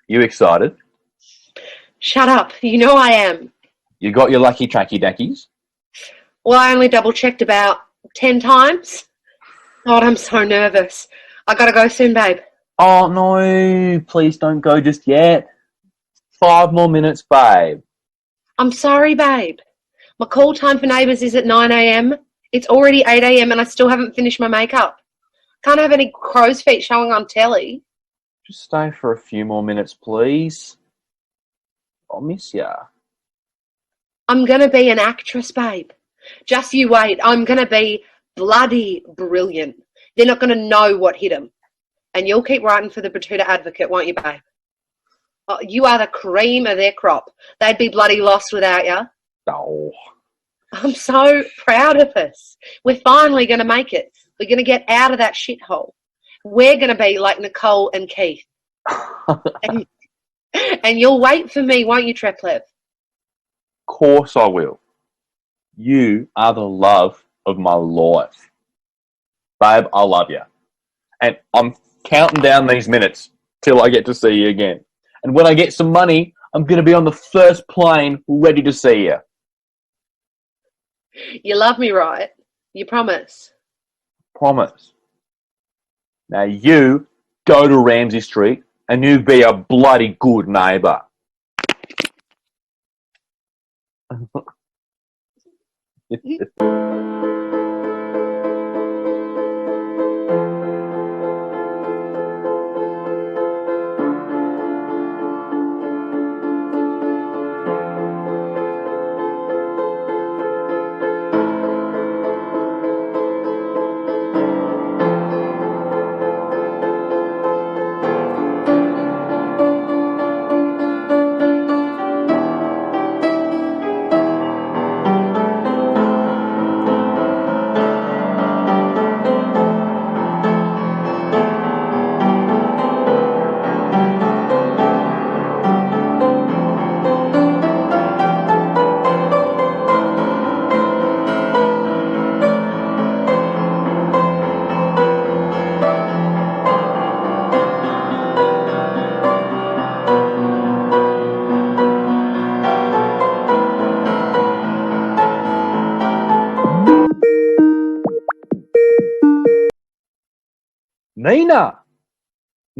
You excited? Shut up. You know I am. You got your lucky tracky dackies? Well, I only double-checked about 10 times. God, I'm so nervous. I gotta go soon, babe. Oh, no. Please don't go just yet. 5 more minutes, babe. I'm sorry, babe. My call time for Neighbours is at 9 a.m. It's already 8 a.m. and I still haven't finished my makeup. Can't have any crow's feet showing on telly. Just stay for a few more minutes, please. I'll miss ya. I'm gonna be an actress, babe. Just you wait. I'm gonna be bloody brilliant. They're not gonna know what hit them. And you'll keep writing for the Batuta Advocate, won't you, babe? Oh, you are the cream of their crop. They'd be bloody lost without you. Oh. I'm so proud of us. We're finally going to make it. We're going to get out of that shithole. We're going to be like Nicole and Keith. and you'll wait for me, won't you, Treplev? Of course I will. You are the love of my life. Babe, I love you. And I'm counting down these minutes till I get to see you again. And when I get some money, I'm going to be on the first plane ready to see you. You love me, right? You promise? Promise. Now you go to Ramsay Street and you be a bloody good neighbour.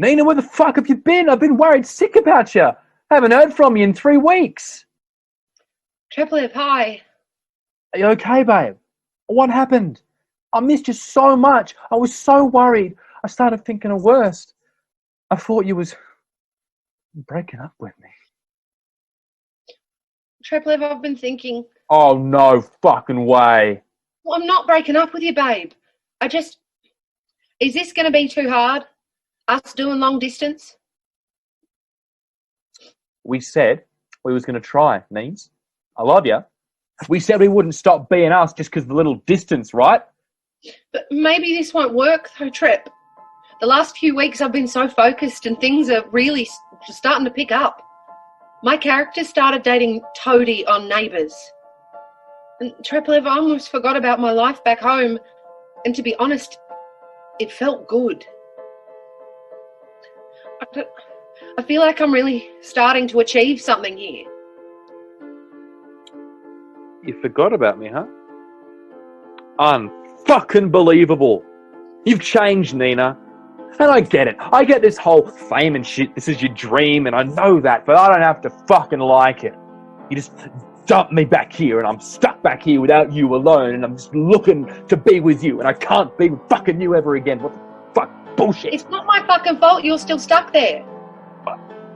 Nina, where the fuck have you been? I've been worried sick about you. Haven't heard from you in 3 weeks. Treplev, hi. Are you okay, babe? What happened? I missed you so much. I was so worried. I started thinking the worst. I thought you was breaking up with me. Treplev, I've been thinking. Oh, no fucking way. Well, I'm not breaking up with you, babe. Is this going to be too hard? Us doing long distance? We said we was going to try, Neens. I love you. We said we wouldn't stop being us just because of the little distance, right? But maybe this won't work, though, Trep. The last few weeks I've been so focused and things are really starting to pick up. My character started dating Toadie on Neighbours. And Treplev, I almost forgot about my life back home. And to be honest, it felt good. I feel like I'm really starting to achieve something here. You forgot about me, huh? Unfucking believable. You've changed, Nina. And I get it. I get this whole fame and shit. This is your dream, and I know that, but I don't have to fucking like it. You just dumped me back here, and I'm stuck back here without you alone, and I'm just looking to be with you, and I can't be with fucking you ever again. What the fuck? Bullshit. It's not my fucking fault you're still stuck there.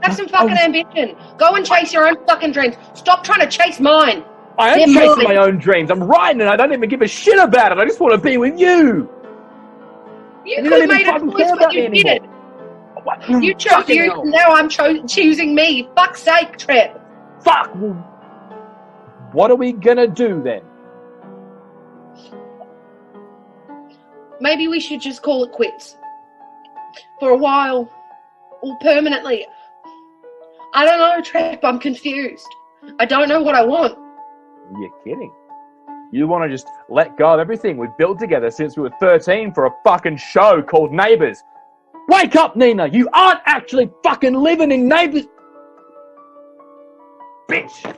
Have some fucking ambition. Go and chase your own fucking dreams. Stop trying to chase mine. I am chasing my own dreams. I'm writing and I don't even give a shit about it. I just want to be with you. You could have made a choice when you did it. You chose you, now I'm choosing me. Fuck's sake, Trip. Fuck. What are we gonna do then? Maybe we should just call it quits. For a while. Or permanently. I don't know, Trip. I'm confused. I don't know what I want. You're kidding. You want to just let go of everything we've built together since we were 13 for a fucking show called Neighbours. Wake up, Nina! You aren't actually fucking living in neighbors... Bitch!